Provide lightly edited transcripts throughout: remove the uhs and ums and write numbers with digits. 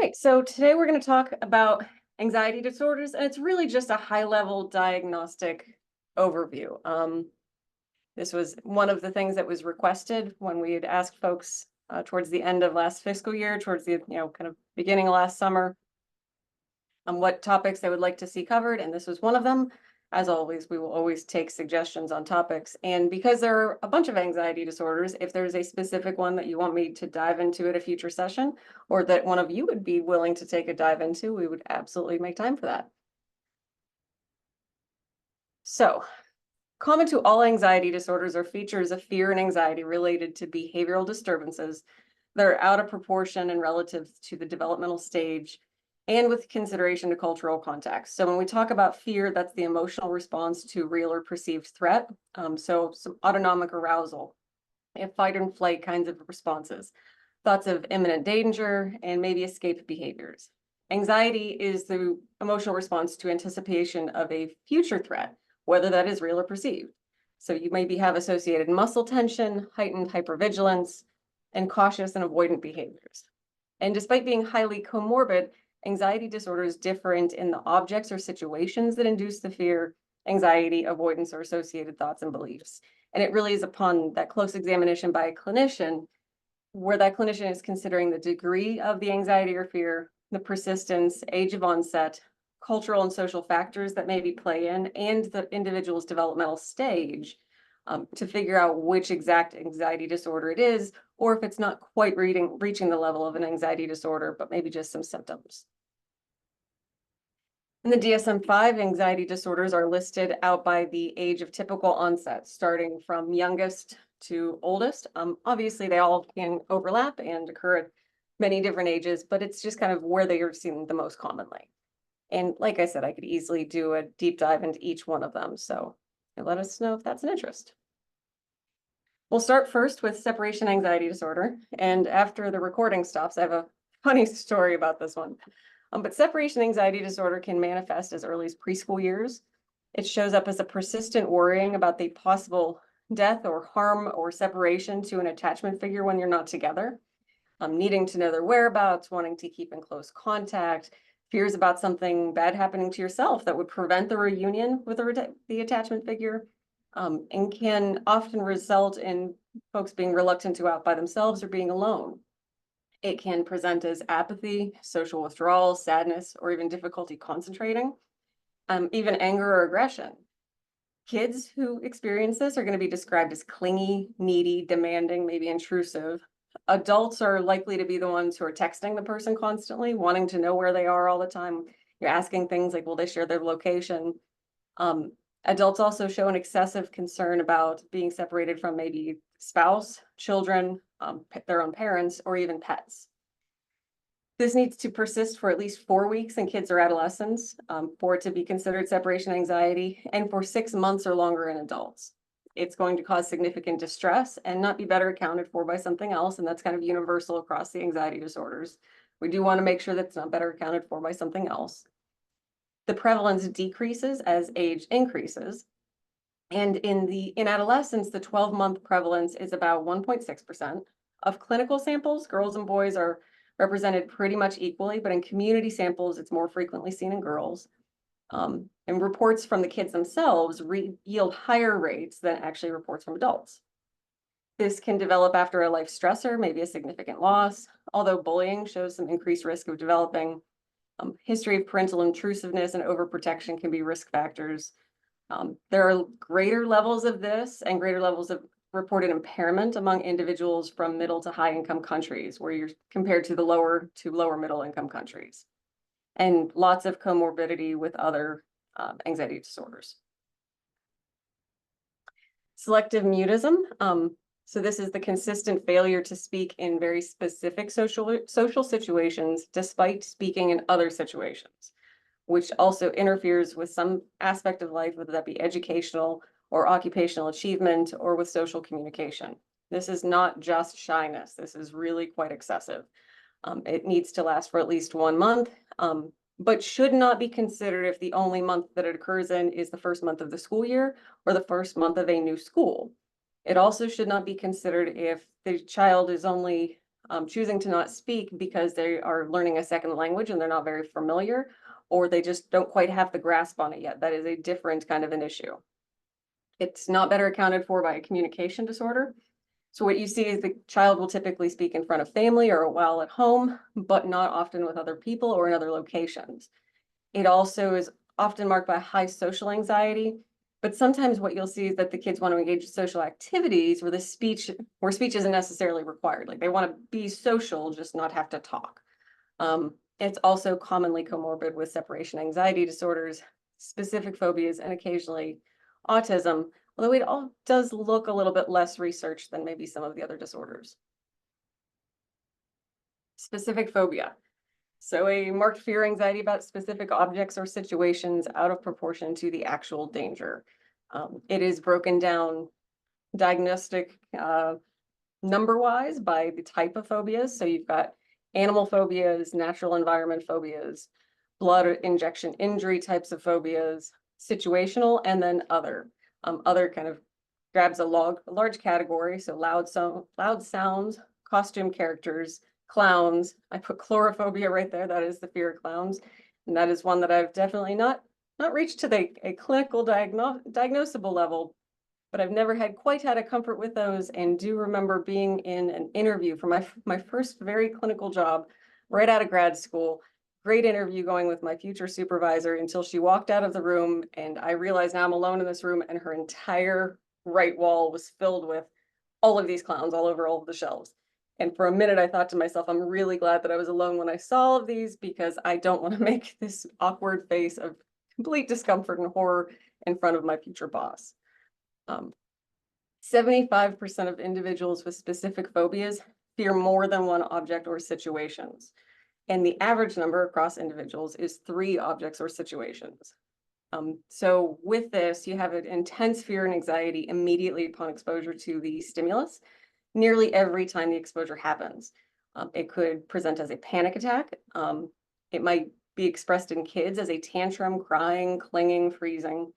right, so today we're going to talk about anxiety disorders, and it's really just a high-level diagnostic overview. This was one of the things that was requested when we had asked folks towards the end of last fiscal year, towards the kind of beginning of last summer, on what topics they would like to see covered, and this was one of them. As always, we will always take suggestions on topics. And because there are a bunch of anxiety disorders, if there's a specific one that you want me to dive into at a future session, or that one of you would be willing to take a dive into, we would absolutely make time for that. So, common to all anxiety disorders are features of fear and anxiety related to behavioral disturbances that are out of proportion and relative to the developmental stage and with consideration to cultural context. So when we talk about fear, that's the emotional response to real or perceived threat. So some autonomic arousal, and fight and flight kinds of responses, thoughts of imminent danger, and maybe escape behaviors. Anxiety is the emotional response to anticipation of a future threat, whether that is real or perceived. So you maybe have associated muscle tension, heightened hypervigilance, and cautious and avoidant behaviors. And despite being highly comorbid, anxiety disorder is different in the objects or situations that induce the fear, anxiety, avoidance, or associated thoughts and beliefs. And it really is upon that close examination by a clinician where that clinician is considering the degree of the anxiety or fear, the persistence, age of onset, cultural and social factors that maybe play in, and the individual's developmental stage to figure out which exact anxiety disorder it is, or if it's not quite reaching the level of an anxiety disorder, but maybe just some symptoms. In the DSM-5, anxiety disorders are listed out by the age of typical onset, starting from youngest to oldest. Obviously, they all can overlap and occur at many different ages, but it's just kind of where they are seen the most commonly. And like I said, I could easily do a deep dive into each one of them. So let us know if that's an interest. We'll start first with separation anxiety disorder. And after the recording stops, I have a funny story about this one. But separation anxiety disorder can manifest as early as preschool years. It shows up as a persistent worrying about the possible death or harm or separation to an attachment figure when you're not together, needing to know their whereabouts, wanting to keep in close contact, fears about something bad happening to yourself that would prevent the reunion with the attachment figure, and can often result in folks being reluctant to go out by themselves or being alone. It can present as apathy, social withdrawal, sadness, or even difficulty concentrating, even anger or aggression. Kids who experience this are going to be described as clingy, needy, demanding, maybe intrusive. Adults are likely to be the ones who are texting the person constantly, wanting to know where they are all the time. You're asking things like, will they share their location? Adults also show an excessive concern about being separated from maybe spouse, children, their own parents, or even pets. This needs to persist for at least 4 weeks in kids or adolescents for it to be considered separation anxiety, and for 6 months or longer in adults. It's going to cause significant distress and not be better accounted for by something else, and that's kind of universal across the anxiety disorders. We do want to make sure that it's not better accounted for by something else. The prevalence decreases as age increases. And in adolescence, the 12-month prevalence is about 1.6%. Of clinical samples, girls and boys are represented pretty much equally, but in community samples, it's more frequently seen in girls. And reports from the kids themselves yield higher rates than actually reports from adults. This can develop after a life stressor, maybe a significant loss, although bullying shows some increased risk of developing. History of parental intrusiveness and overprotection can be risk factors. There are greater levels of this and greater levels of reported impairment among individuals from middle to high income countries, where you're compared to the lower to lower middle income countries, and lots of comorbidity with other anxiety disorders. Selective mutism. So this is the consistent failure to speak in very specific social situations, despite speaking in other situations, which also interferes with some aspect of life, whether that be educational or occupational achievement or with social communication. This is not just shyness. This is really quite excessive. It needs to last for at least 1 month, but should not be considered if the only month that it occurs in is the first month of the school year or the first month of a new school. It also should not be considered if the child is only choosing to not speak because they are learning a second language and they're not very familiar, or they just don't quite have the grasp on it yet. That is a different kind of an issue. It's not better accounted for by a communication disorder. So what you see is the child will typically speak in front of family or while at home, but not often with other people or in other locations. It also is often marked by high social anxiety, but sometimes what you'll see is that the kids want to engage in social activities where speech isn't necessarily required. Like they want to be social, just not have to talk. It's also commonly comorbid with separation anxiety disorders, specific phobias, and occasionally autism, although it all does look a little bit less research than maybe some of the other disorders. Specific phobia. So a marked fear, anxiety about specific objects or situations out of proportion to the actual danger. It is broken down diagnostic number-wise by the type of phobias. So you've got animal phobias, natural environment phobias, blood injection injury types of phobias, situational, and then other. Other kind of grabs a large category. So loud sounds, costume characters, clowns. I put chlorophobia right there. That is the fear of clowns. And that is one that I've definitely not reached to a clinical diagnosable level, but I've never quite had a comfort with those, and do remember being in an interview for my first very clinical job right out of grad school. Great interview going with my future supervisor until she walked out of the room, and I realized now I'm alone in this room, and her entire right wall was filled with all of these clowns all over all of the shelves. And for a minute, I thought to myself, I'm really glad that I was alone when I saw all of these, because I don't want to make this awkward face of complete discomfort and horror in front of my future boss. 75% of individuals with specific phobias fear more than one object or situations. And the average number across individuals is 3 objects or situations. So with this, you have an intense fear and anxiety immediately upon exposure to the stimulus, nearly every time the exposure happens. It could present as a panic attack. It might be expressed in kids as a tantrum, crying, clinging, freezing.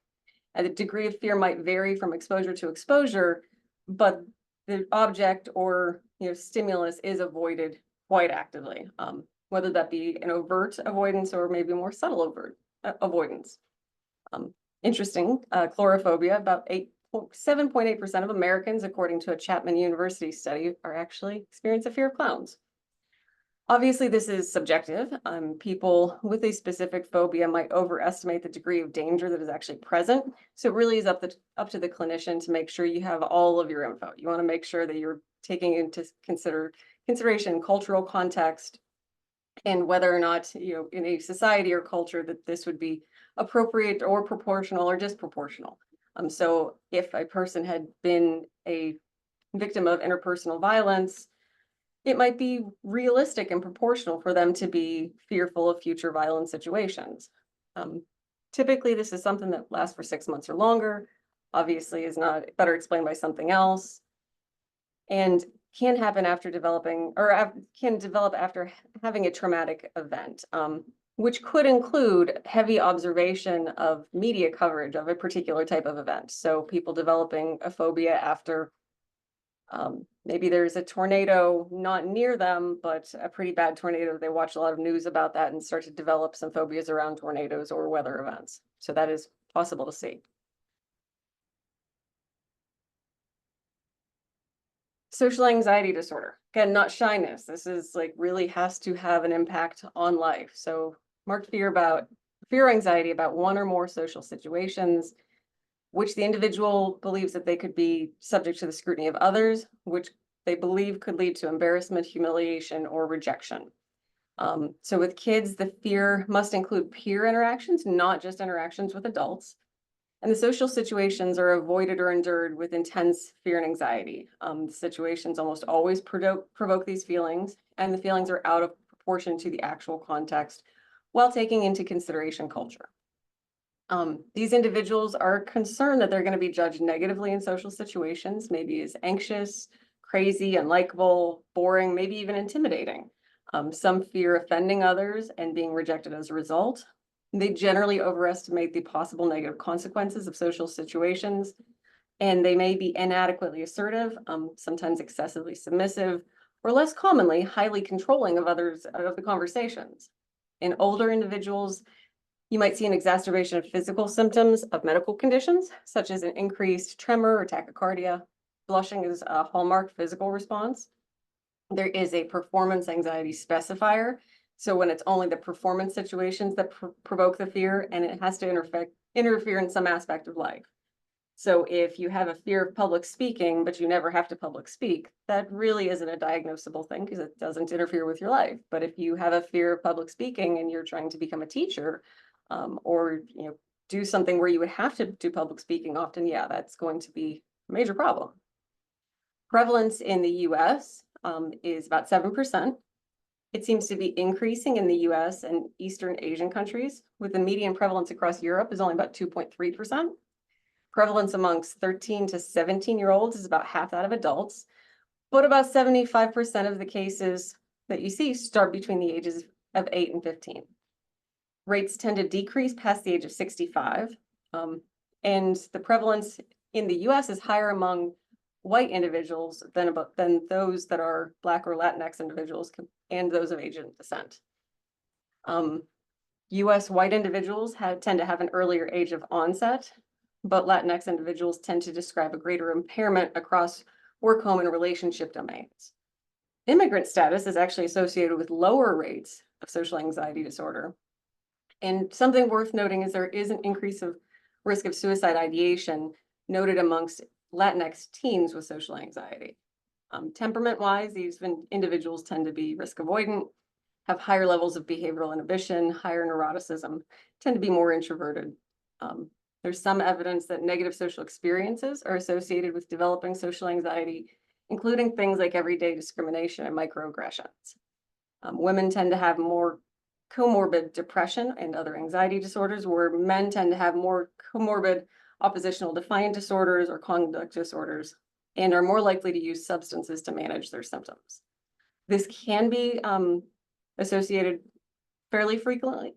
And the degree of fear might vary from exposure to exposure, but the object or stimulus is avoided quite actively, whether that be an overt avoidance or maybe more subtle overt avoidance. Interesting, chlorophobia, about 7.8% of Americans, according to a Chapman University study, are actually experience a fear of clowns. Obviously, this is subjective. People with a specific phobia might overestimate the degree of danger that is actually present. So it really is up to the clinician to make sure you have all of your info. You want to make sure that you're taking into consideration cultural context and whether or not, in a society or culture that this would be appropriate or proportional or disproportional. So if a person had been a victim of interpersonal violence, it might be realistic and proportional for them to be fearful of future violent situations. Typically, this is something that lasts for 6 months or longer, obviously is not better explained by something else, and can happen after developing, or can develop after having a traumatic event, which could include heavy observation of media coverage of a particular type of event. So people developing a phobia after maybe there's a tornado not near them, but a pretty bad tornado. They watch a lot of news about that and start to develop some phobias around tornadoes or weather events. So that is possible to see. Social anxiety disorder. Again, not shyness. This is really has to have an impact on life. So marked fear anxiety about one or more social situations, which the individual believes that they could be subject to the scrutiny of others, which they believe could lead to embarrassment, humiliation, or rejection. So with kids, the fear must include peer interactions, not just interactions with adults. And the social situations are avoided or endured with intense fear and anxiety. The situations almost always provoke these feelings, and the feelings are out of proportion to the actual context while taking into consideration culture. These individuals are concerned that they're going to be judged negatively in social situations, maybe as anxious, crazy, unlikable, boring, maybe even intimidating. Some fear offending others and being rejected as a result. They generally overestimate the possible negative consequences of social situations, and they may be inadequately assertive, sometimes excessively submissive, or less commonly, highly controlling of others of the conversations. In older individuals, you might see an exacerbation of physical symptoms of medical conditions, such as an increased tremor or tachycardia. Blushing is a hallmark physical response. There is a performance anxiety specifier. So when it's only the performance situations that provoke the fear, and it has to interfere in some aspect of life. So if you have a fear of public speaking, but you never have to public speak, that really isn't a diagnosable thing because it doesn't interfere with your life. But if you have a fear of public speaking and you're trying to become a teacher, or do something where you would have to do public speaking often, yeah, that's going to be a major problem. Prevalence in the US is about 7%. It seems to be increasing in the US and Eastern Asian countries, with the median prevalence across Europe is only about 2.3%. Prevalence amongst 13 to 17-year-olds is about half that of adults, but about 75% of the cases that you see start between the ages of 8 and 15. Rates tend to decrease past the age of 65, and the prevalence in the US is higher among white individuals than those that are Black or Latinx individuals and those of Asian descent. US white individuals tend to have an earlier age of onset, but Latinx individuals tend to describe a greater impairment across work, home, and relationship domains. Immigrant status is actually associated with lower rates of social anxiety disorder. And something worth noting is there is an increase of risk of suicide ideation noted amongst Latinx teens with social anxiety. Temperament-wise, these individuals tend to be risk avoidant, have higher levels of behavioral inhibition, higher neuroticism, tend to be more introverted. There's some evidence that negative social experiences are associated with developing social anxiety, including things like everyday discrimination and microaggressions. Women tend to have more comorbid depression and other anxiety disorders, where men tend to have more comorbid oppositional defiant disorders or conduct disorders, and are more likely to use substances to manage their symptoms. This can be associated fairly frequently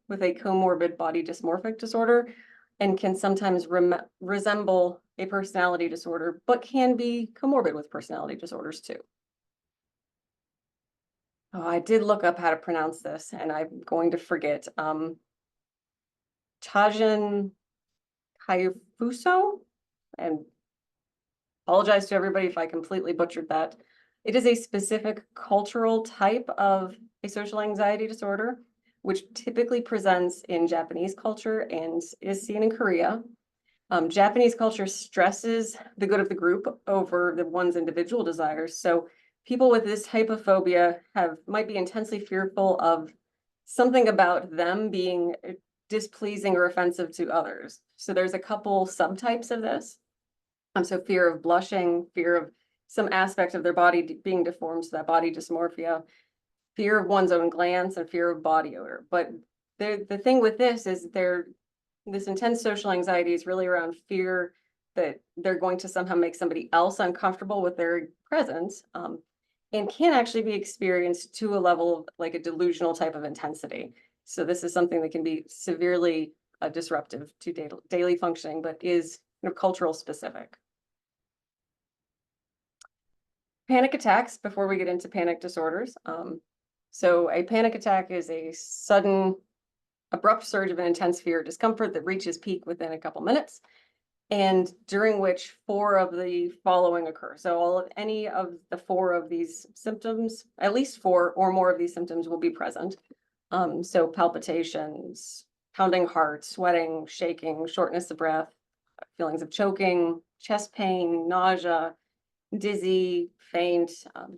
with a comorbid body dysmorphic disorder, and can sometimes resemble a personality disorder, but can be comorbid with personality disorders too. Oh, I did look up how to pronounce this, and I'm going to forget. Tajin Kaifuso, and apologize to everybody if I completely butchered that. It is a specific cultural type of a social anxiety disorder, which typically presents in Japanese culture and is seen in Korea. Japanese culture stresses the good of the group over the one's individual desires. So people with this type of phobia might be intensely fearful of something about them being displeasing or offensive to others. So there's a couple subtypes of this. So fear of blushing, fear of some aspect of their body being deformed, so that body dysmorphia, fear of one's own glance, and fear of body odor. But the thing with this is this intense social anxiety is really around fear that they're going to somehow make somebody else uncomfortable with their presence, and can actually be experienced to a level of like a delusional type of intensity. So this is something that can be severely disruptive to daily functioning, but is cultural specific. Panic attacks, before we get into panic disorders. So a panic attack is a sudden, abrupt surge of an intense fear or discomfort that reaches peak within a couple minutes, and during which 4 of the following occur. So any of the 4 of these symptoms, at least 4 or more of these symptoms will be present. So palpitations, pounding heart, sweating, shaking, shortness of breath, feelings of choking, chest pain, nausea, dizzy, faint,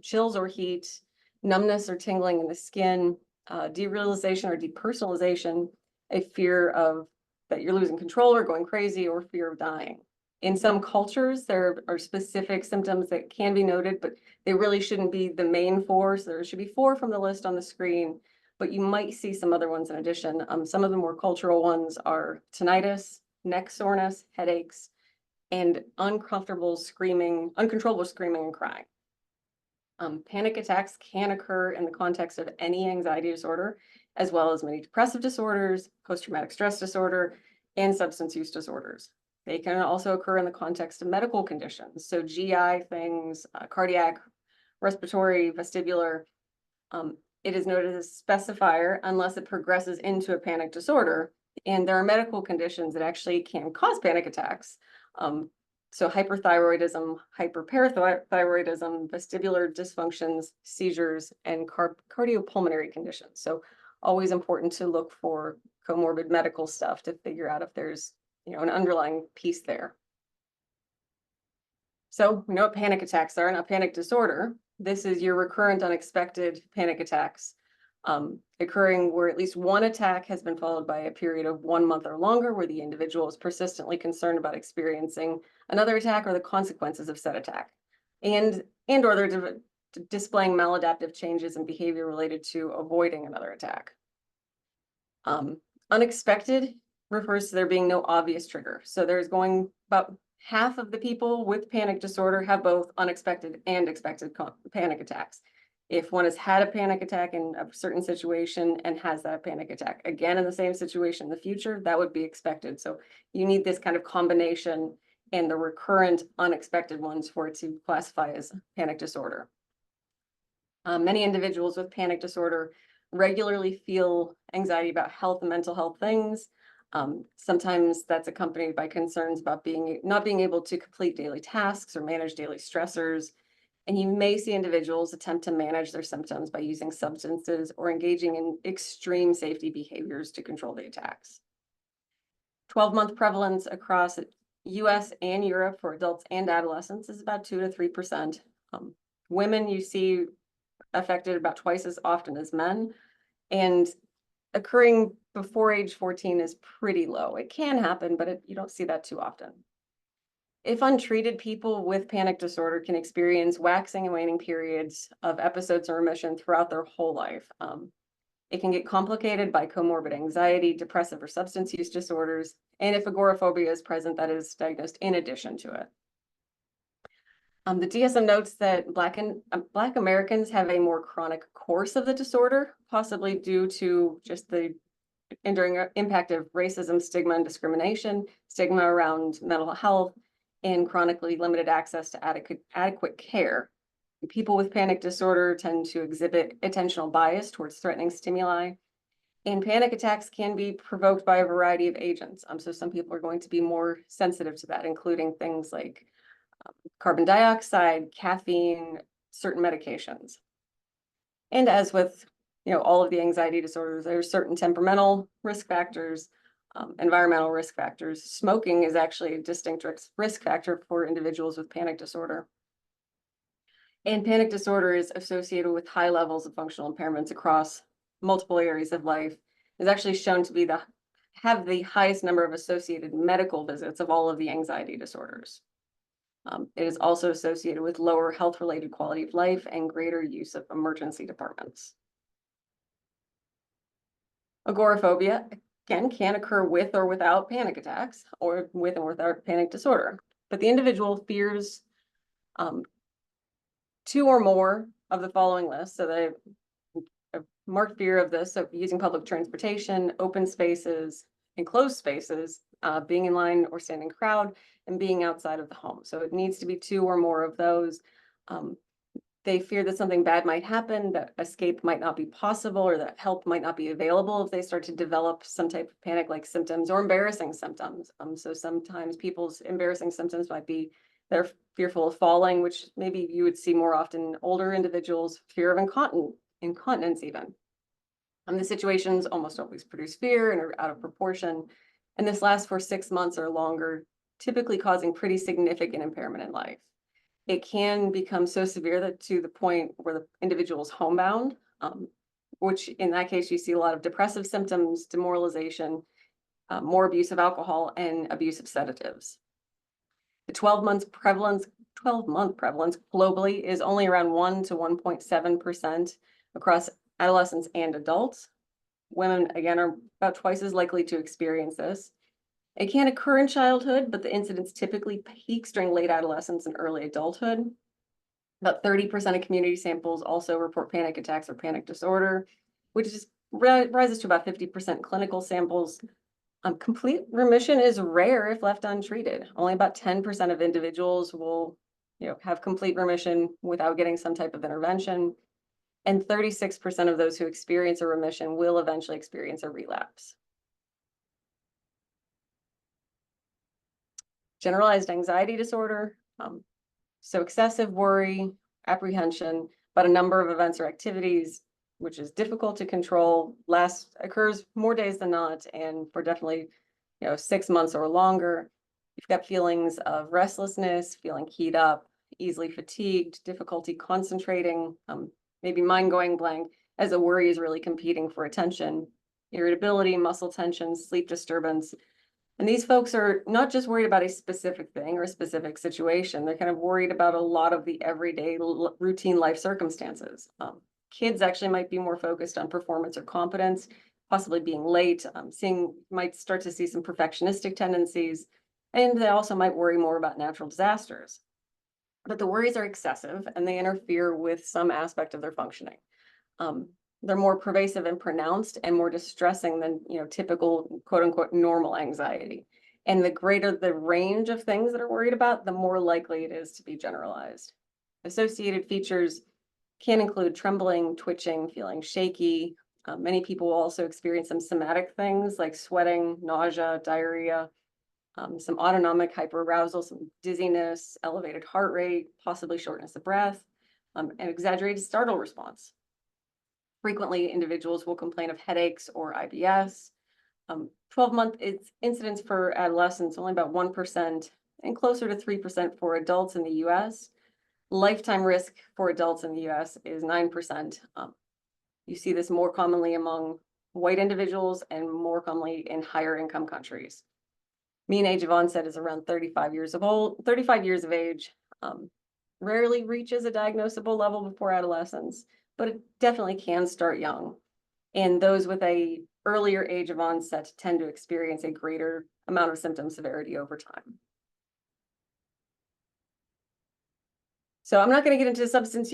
chills or heat, numbness or tingling in the skin, derealization or depersonalization, a fear of that you're losing control or going crazy, or fear of dying. In some cultures, there are specific symptoms that can be noted, but they really shouldn't be the main 4. So there should be 4 from the list on the screen, but you might see some other ones in addition. Some of the more cultural ones are tinnitus, neck soreness, headaches, and uncontrollable screaming and crying. Panic attacks can occur in the context of any anxiety disorder, as well as many depressive disorders, post-traumatic stress disorder, and substance use disorders. They can also occur in the context of medical conditions, so GI things, cardiac, respiratory, vestibular. It is noted as specifier unless it progresses into a panic disorder. And there are medical conditions that actually can cause panic attacks. So hyperthyroidism, hyperparathyroidism, vestibular dysfunctions, seizures, and cardiopulmonary conditions. So always important to look for comorbid medical stuff to figure out if there's, an underlying piece there. So we know what panic attacks are, not panic disorder. This is your recurrent unexpected panic attacks occurring where at least one attack has been followed by a period of 1 month or longer where the individual is persistently concerned about experiencing another attack or the consequences of said attack. And or they're displaying maladaptive changes in behavior related to avoiding another attack. Unexpected refers to there being no obvious trigger. So there's about half of the people with panic disorder have both unexpected and expected panic attacks. If one has had a panic attack in a certain situation and has that panic attack again in the same situation in the future, that would be expected. So you need this kind of combination and the recurrent unexpected ones for it to classify as panic disorder. Many individuals with panic disorder regularly feel anxiety about health and mental health things. Sometimes that's accompanied by concerns about not being able to complete daily tasks or manage daily stressors. And you may see individuals attempt to manage their symptoms by using substances or engaging in extreme safety behaviors to control the attacks. 12-month prevalence across US and Europe for adults and adolescents is about 2 to 3%. Women you see affected about twice as often as men, and occurring before age 14 is pretty low. It can happen, but you don't see that too often. If untreated, people with panic disorder can experience waxing and waning periods of episodes of remission throughout their whole life. It can get complicated by comorbid anxiety, depressive or substance use disorders, and if agoraphobia is present, that is diagnosed in addition to it. The DSM notes that Black Americans have a more chronic course of the disorder, possibly due to just the enduring impact of racism, stigma, and discrimination, stigma around mental health, and chronically limited access to adequate care. People with panic disorder tend to exhibit attentional bias towards threatening stimuli, and panic attacks can be provoked by a variety of agents. So some people are going to be more sensitive to that, including things like carbon dioxide, caffeine, certain medications. And as with all of the anxiety disorders, there are certain temperamental risk factors, environmental risk factors. Smoking is actually a distinct risk factor for individuals with panic disorder. And panic disorder is associated with high levels of functional impairments across multiple areas of life. It's actually shown to have the highest number of associated medical visits of all of the anxiety disorders. It is also associated with lower health-related quality of life and greater use of emergency departments. Agoraphobia, again, can occur with or without panic attacks, or with and without panic disorder. But the individual fears 2 or more of the following lists. So a marked fear of this, so using public transportation, open spaces, enclosed spaces, being in line or standing crowd, and being outside of the home. So it needs to be 2 or more of those. They fear that something bad might happen, that escape might not be possible, or that help might not be available if they start to develop some type of panic-like symptoms or embarrassing symptoms. So sometimes people's embarrassing symptoms might be they're fearful of falling, which maybe you would see more often in older individuals, fear of incontinence even. The situations almost always produce fear and are out of proportion. And this lasts for 6 months or longer, typically causing pretty significant impairment in life. It can become so severe that to the point where the individual is homebound, which in that case, you see a lot of depressive symptoms, demoralization, more abuse of alcohol, and abuse of sedatives. The 12-month prevalence globally is only around 1 to 1.7% across adolescents and adults. Women, again, are about twice as likely to experience this. It can occur in childhood, but the incidence typically peaks during late adolescence and early adulthood. About 30% of community samples also report panic attacks or panic disorder, which rises to about 50% clinical samples. Complete remission is rare if left untreated. Only about 10% of individuals will, have complete remission without getting some type of intervention. And 36% of those who experience a remission will eventually experience a relapse. Generalized anxiety disorder, so excessive worry, apprehension, but a number of events or activities, which is difficult to control, occurs more days than not, and for definitely 6 months or longer. You've got feelings of restlessness, feeling keyed up, easily fatigued, difficulty concentrating, maybe mind going blank, as a worry is really competing for attention, irritability, muscle tension, sleep disturbance. And these folks are not just worried about a specific thing or a specific situation. They're kind of worried about a lot of the everyday routine life circumstances. Kids actually might be more focused on performance or competence, possibly being late, might start to see some perfectionistic tendencies, and they also might worry more about natural disasters. But the worries are excessive and they interfere with some aspect of their functioning. They're more pervasive and pronounced and more distressing than typical quote unquote normal anxiety. And the greater the range of things that are worried about, the more likely it is to be generalized. Associated features can include trembling, twitching, feeling shaky. Many people will also experience some somatic things like sweating, nausea, diarrhea, some autonomic hyperarousal, some dizziness, elevated heart rate, possibly shortness of breath, and exaggerated startle response. Frequently, individuals will complain of headaches or IBS. 12-month incidence for adolescents, only about 1%, and closer to 3% for adults in the US. Lifetime risk for adults in the US is 9%. You see this more commonly among white individuals and more commonly in higher income countries. Mean age of onset is around 35 years of age. Rarely reaches a diagnosable level before adolescence, but it definitely can start young. And those with a earlier age of onset tend to experience a greater amount of symptom severity over time. So I'm not going to get into substance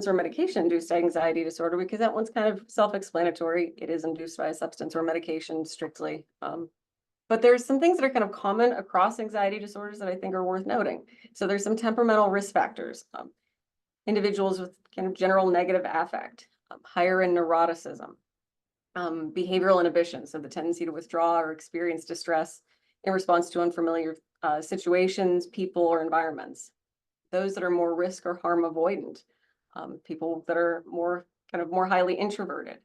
or medication-induced anxiety disorder because that one's kind of self-explanatory. It is induced by a substance or medication strictly. But there's some things that are kind of common across anxiety disorders that I think are worth noting. So there's some temperamental risk factors. Individuals with kind of general negative affect, higher in neuroticism, behavioral inhibition, so the tendency to withdraw or experience distress in response to unfamiliar situations, people, or environments. Those that are more risk or harm avoidant, people that are more highly introverted.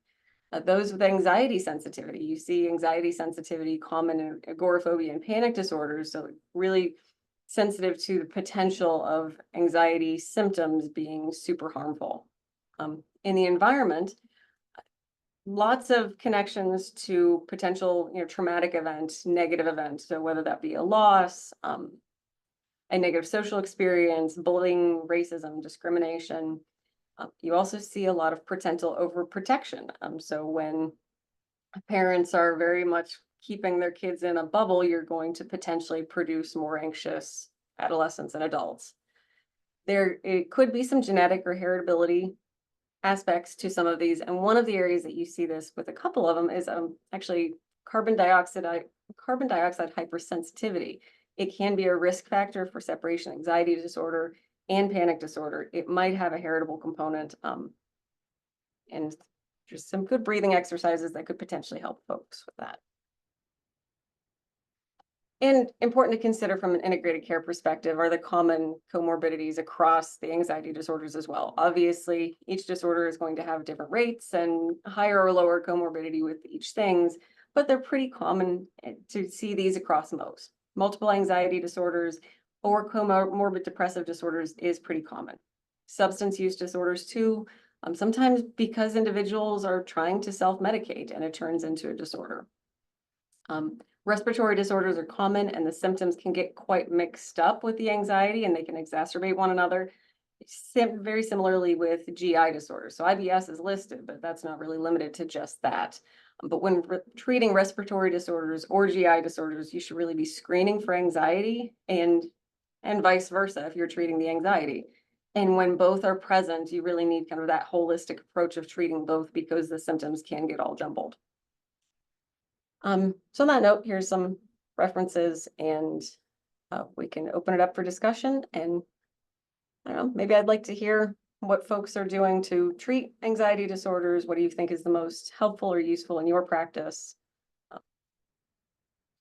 Those with anxiety sensitivity, you see anxiety sensitivity common in agoraphobia and panic disorders, so really sensitive to the potential of anxiety symptoms being super harmful. In the environment, lots of connections to potential traumatic event, negative event, so whether that be a loss, a negative social experience, bullying, racism, discrimination. You also see a lot of parental overprotection. So when parents are very much keeping their kids in a bubble, you're going to potentially produce more anxious adolescents and adults. It could be some genetic or heritability aspects to some of these. And one of the areas that you see this with a couple of them is actually carbon dioxide hypersensitivity. It can be a risk factor for separation anxiety disorder and panic disorder. It might have a heritable component, and just some good breathing exercises that could potentially help folks with that. And important to consider from an integrated care perspective are the common comorbidities across the anxiety disorders as well. Obviously, each disorder is going to have different rates and higher or lower comorbidity with each things, but they're pretty common to see these across most. Multiple anxiety disorders or comorbid depressive disorders is pretty common. Substance use disorders too, sometimes because individuals are trying to self-medicate and it turns into a disorder. Respiratory disorders are common and the symptoms can get quite mixed up with the anxiety and they can exacerbate one another. Very similarly with GI disorders. So IBS is listed, but that's not really limited to just that. But when treating respiratory disorders or GI disorders, you should really be screening for anxiety and vice versa if you're treating the anxiety. And when both are present, you really need kind of that holistic approach of treating both because the symptoms can get all jumbled. So on that note, here's some references and we can open it up for discussion, and I don't know, maybe I'd like to hear what folks are doing to treat anxiety disorders. What do you think is the most helpful or useful in your practice?